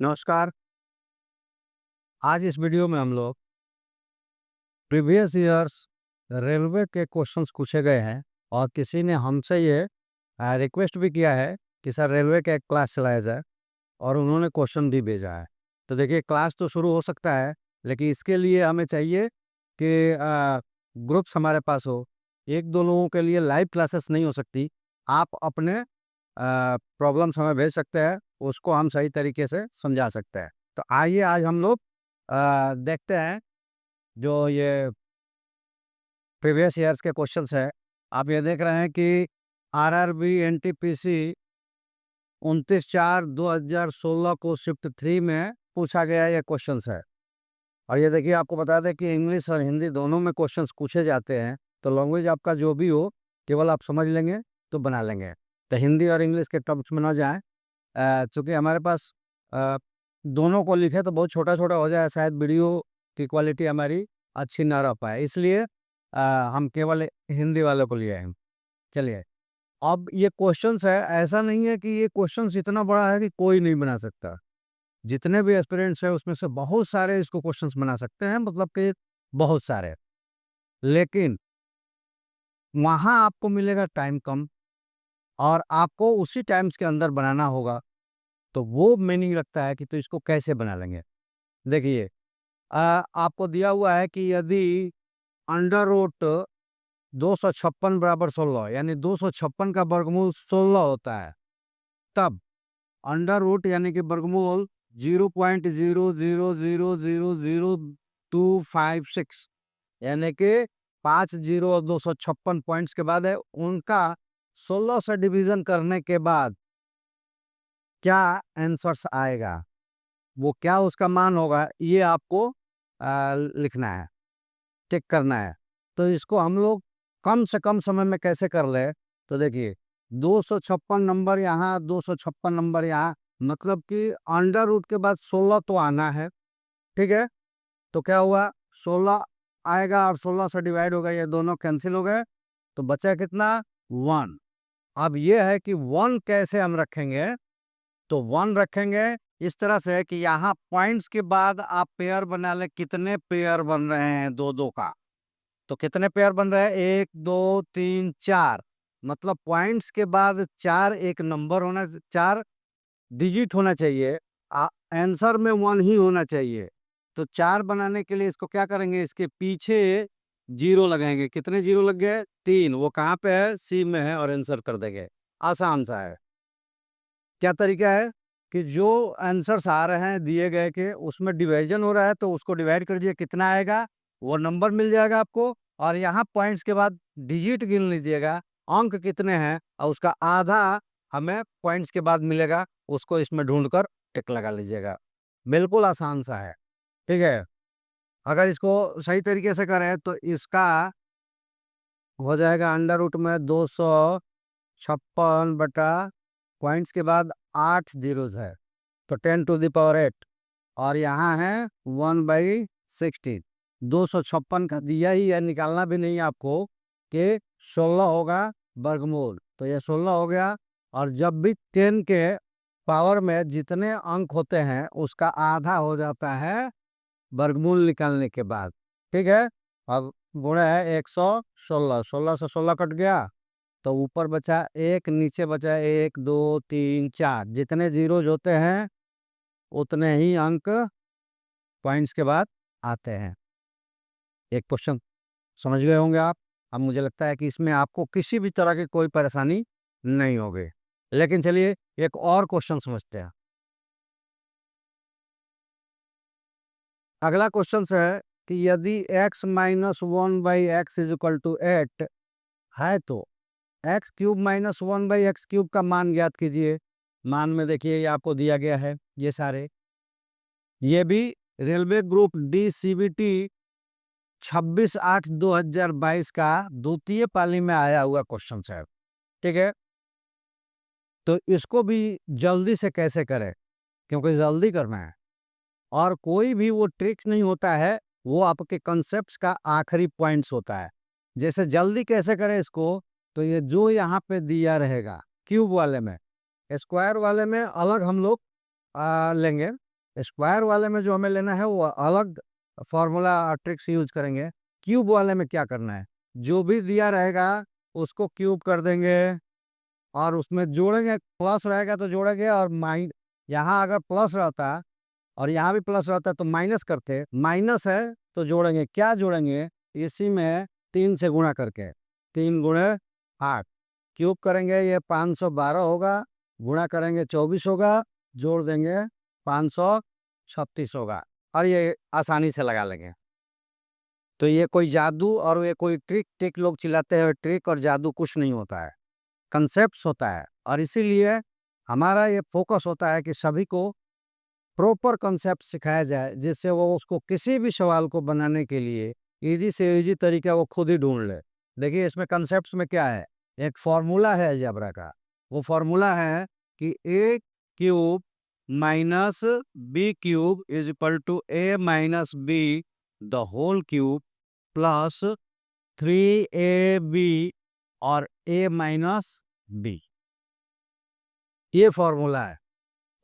नमस्कार। आज इस वीडियो में हम लोग प्रीवियस ईयर्स रेलवे के क्वेश्चंस पूछे गए हैं और किसी ने हमसे ये रिक्वेस्ट भी किया है कि सर रेलवे का एक क्लास चलाया जाए और उन्होंने क्वेश्चन भी भेजा है। तो देखिए क्लास तो शुरू हो सकता है, लेकिन इसके लिए हमें चाहिए कि ग्रुप्स हमारे पास हो। 1-2 लोगों के लिए लाइव क्लासेस नहीं हो सकती। आप अपने प्रॉब्लम्स हमें भेज सकते हैं, उसको हम सही तरीके से समझा सकते हैं। तो आइए आज हम लोग देखते हैं जो ये प्रीवियस ईयर्स के क्वेश्चंस हैं। आप ये देख रहे हैं कि आरआरबी एनटीपीसी 29/4/2016 को शिफ्ट 3 में पूछा गया ये क्वेश्चंस है। और ये देखिए आपको बता दें कि इंग्लिश और हिंदी दोनों में क्वेश्चंस पूछे जाते हैं। तो लैंग्वेज आपका जो भी हो, केवल आप समझ लेंगे तो बना लेंगे। तो हिंदी और इंग्लिश के टर्म्स में ना जाएँ। चूँकि हमारे पास अ, दोनों को लिखे तो बहुत छोटा-छोटा हो जाए, शायद वीडियो की क्वालिटी हमारी अच्छी ना रह पाए, इसलिए हम केवल हिंदी वालों को लिए हैं। चलिए, अब ये क्वेश्चन्स है, ऐसा नहीं है कि ये क्वेश्चन्स इतना बड़ा है कि कोई नहीं बना सकता। जितने भी एस्पिरेंट्स हैं उसमें से बहुत सारे इसको क्वेश्चन्स बना सकते हैं, मतलब कि बहुत सारे। लेकिन वहाँ आपको मिलेगा टाइम कम और आपको उसी टाइम्स के अंदर बनाना होगा। तो वो मीनिंग रखता है कि तो इसको कैसे बना लेंगे? देखिए, आपको दिया हुआ है कि यदि अंडर रूट 256 बराबर 16 यानी 256 का वर्गमूल 16 होता है, तब अंडर रूट यानी कि वर्गमूल 0.00000256 यानी कि 5 जीरो और 256 पॉइंट्स के बाद है, उनका 16 से डिवीजन करने के बाद क्या आंसर्स आएगा? वो क्या उसका मान होगा, ये आपको लिखना है, टिक करना है। तो इसको हम लोग कम से कम समय में कैसे कर लें? तो देखिए 256 नंबर यहाँ, 256 नंबर यहाँ, मतलब कि अंडर रूट के बाद 16 तो आना है, ठीक है? तो क्या हुआ, 16 आएगा और 16 से डिवाइड होगा, ये दोनों कैंसल हो गए, तो बचा कितना? 1। अब ये है कि 1 कैसे हम रखेंगे? तो 1 रखेंगे इस तरह से कि यहाँ पॉइंट्स के बाद आप पेयर बना लें, कितने पेयर बन रहे हैं 2-2 का। तो कितने पेयर बन रहे हैं? 1, 2, 3, 4, मतलब पॉइंट्स के बाद 4 एक नंबर होना, 4 डिजिट होना चाहिए। आंसर में 1 ही होना चाहिए। तो 4 बनाने के लिए इसको क्या करेंगे? इसके पीछे 0 लगाएँगे। कितने 0 लग गए? 3। वो कहाँ पे है? सी में है और आंसर कर देंगे। आसान सा है। क्या तरीका है कि जो आंसर्स आ रहे हैं दिए गए के, उसमें डिवीजन हो रहा है तो उसको डिवाइड कर दीजिए, कितना आएगा वो नंबर मिल जाएगा आपको, और यहाँ पॉइंट्स के बाद डिजिट गिन लीजिएगा, अंक कितने हैं और उसका आधा हमें पॉइंट्स के बाद मिलेगा, उसको इसमें ढूंढकर टिक लगा लीजिएगा। बिल्कुल आसान सा है, ठीक है। अगर इसको सही तरीके से करें तो इसका हो जाएगा अंडर रूट में 256 बटा पॉइंट्स के बाद 8 जीरोस है, तो 10 टू द पावर 8, और यहाँ है 1/16। 256 का दिया ही है, निकालना भी नहीं है आपको, कि 16 होगा वर्गमूल, तो ये 16 हो गया। और जब भी 10 के पावर में जितने अंक होते हैं उसका आधा हो जाता है वर्गमूल निकालने के बाद, ठीक है। अब गुणा है 116, 16 से 16 कट गया, तो ऊपर बचा 1, नीचे बचा 1, 2, 3, 4, जितने जीरोज होते हैं उतने ही अंक पॉइंट्स के बाद आते हैं। एक क्वेश्चन समझ गए होंगे आप। अब मुझे लगता है कि इसमें आपको किसी भी तरह की कोई परेशानी नहीं होगी। लेकिन चलिए एक और क्वेश्चन समझते हैं। अगला क्वेश्चन है कि यदि x minus 1/x is equal to 8 है, तो एक्स क्यूब माइनस 1/x³ का मान ज्ञात कीजिए। मान में देखिए ये आपको दिया गया है, ये सारे, ये भी रेलवे ग्रुप डी सीबीटी 26/8/2022 का द्वितीय पाली में आया हुआ क्वेश्चन है, ठीक है। तो इसको भी जल्दी से कैसे करें, क्योंकि जल्दी करना है और कोई भी वो ट्रिक नहीं होता है, वो आपके कंसेप्ट्स का आखिरी पॉइंट्स होता है। जैसे जल्दी कैसे करें इसको, तो ये जो यहाँ पे दिया रहेगा क्यूब वाले में, स्क्वायर वाले में अलग हम लोग लेंगे, स्क्वायर वाले में जो हमें लेना है वो अलग फॉर्मूला ट्रिक्स यूज करेंगे। क्यूब वाले में क्या करना है, जो भी दिया रहेगा उसको क्यूब कर देंगे और उसमें जोड़ेंगे, प्लस रहेगा तो जोड़ेंगे, और यहाँ अगर प्लस रहता और यहाँ भी प्लस रहता तो माइनस करते, माइनस है तो जोड़ेंगे, क्या जोड़ेंगे, इसी में 3 से गुणा करके, 3 गुणे 8 क्यूब करेंगे, ये 512 होगा, गुणा करेंगे 24 होगा, जोड़ देंगे 536 होगा, और ये आसानी से लगा लेंगे। तो ये कोई जादू और ये कोई ट्रिक लोग चिल्लाते हैं, ट्रिक और जादू कुछ नहीं होता है, कंसेप्ट होता है। और इसीलिए हमारा ये फोकस होता है कि सभी को प्रॉपर कंसेप्ट सिखाया जाए, जिससे वो उसको किसी भी सवाल को बनाने के लिए इजी से इजी तरीका वो खुद ही ढूंढ ले। देखिए इसमें कंसेप्ट में क्या है, एक फॉर्मूला है अलजेब्रा का, वो फॉर्मूला है कि A cube minus B cube is equal to A minus B the whole cube plus 3ab और a माइनस बी, ये फॉर्मूला है,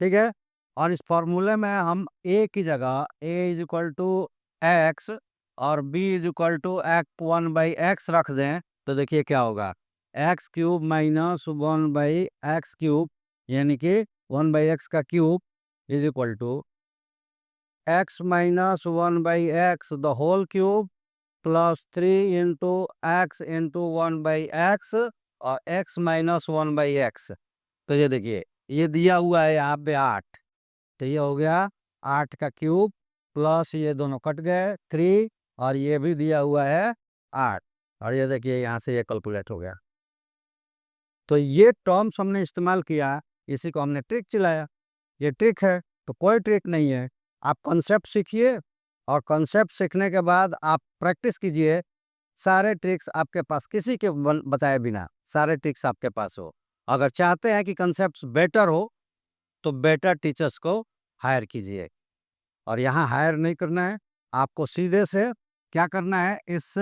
ठीक है। और इस फॉर्मूले में हम a की जगह a is equal to x और b is equal to x 1/x रख दें, तो देखिए क्या होगा, x cube minus 1/x cube, यानी कि 1/x का cube is equal to x minus 1/x the whole cube plus 3 into x into 1/x और x माइनस 1/x। तो ये देखिए ये दिया हुआ है यहाँ पे 8, तो ये हो गया 8 का क्यूब प्लस ये दोनों कट गए 3, और ये भी दिया हुआ है 8, और ये देखिए यहाँ से ये कैलकुलेट हो गया। तो ये टर्म्स हमने इस्तेमाल किया, इसी को हमने ट्रिक चिल्लाया। ये ट्रिक है तो कोई ट्रिक नहीं है, आप कॉन्सेप्ट सीखिए और कॉन्सेप्ट सीखने के बाद आप प्रैक्टिस कीजिए, सारे ट्रिक्स आपके पास, किसी के बताए बिना सारे ट्रिक्स आपके पास हो। अगर चाहते हैं कि कॉन्सेप्ट्स बेटर हो तो बेटर टीचर्स को हायर कीजिए, और यहाँ हायर नहीं करना है, आपको सीधे से क्या करना है, इस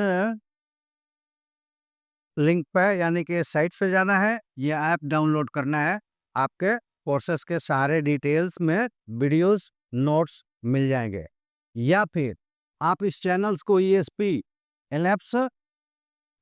लिंक पे यानी कि साइट पे जाना है, ये ऐप डाउनलोड करना है, आपके कोर्सेस के सारे डिटेल्स में वीडियोस नोट्स मिल जाएंगे, या फिर आप इस चैनल्स को ESP एलएप्स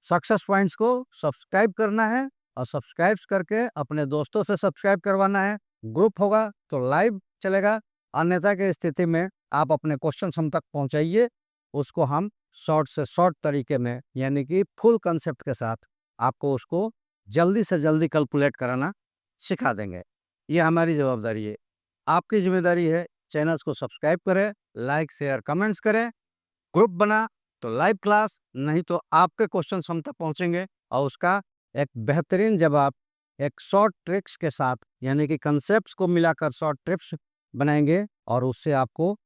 सक्सेस पॉइंट्स को सब्सक्राइब करना है, और सब्सक्राइब करके अपने दोस्तों से सब्सक्राइब करवाना है। ग्रुप होगा तो लाइव चलेगा, अन्यथा की स्थिति में आप अपने क्वेश्चन हम तक पहुंचाइए, उसको हम शॉर्ट से शॉर्ट तरीके में यानी कि फुल कंसेप्ट के साथ आपको उसको जल्दी से जल्दी कैलकुलेट कराना सिखा देंगे। ये हमारी जवाबदारी है, आपकी जिम्मेदारी है, चैनल्स को सब्सक्राइब करें, लाइक शेयर कमेंट्स करें, ग्रुप बना तो लाइव क्लास, नहीं तो आपके क्वेश्चन हम तक पहुंचेंगे और उसका एक बेहतरीन जवाब एक शॉर्ट ट्रिक्स के साथ यानी कि कंसेप्ट्स को मिलाकर शॉर्ट ट्रिक्स बनाएंगे, और उससे आपको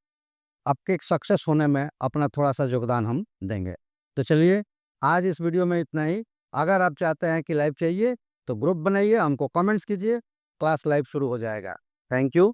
आपके सक्सेस होने में अपना थोड़ा सा योगदान हम देंगे। तो चलिए आज इस वीडियो में इतना ही। अगर आप चाहते हैं कि लाइव चाहिए तो ग्रुप बनाइए, हमको कमेंट्स कीजिए, क्लास लाइव शुरू हो जाएगा। Thank you.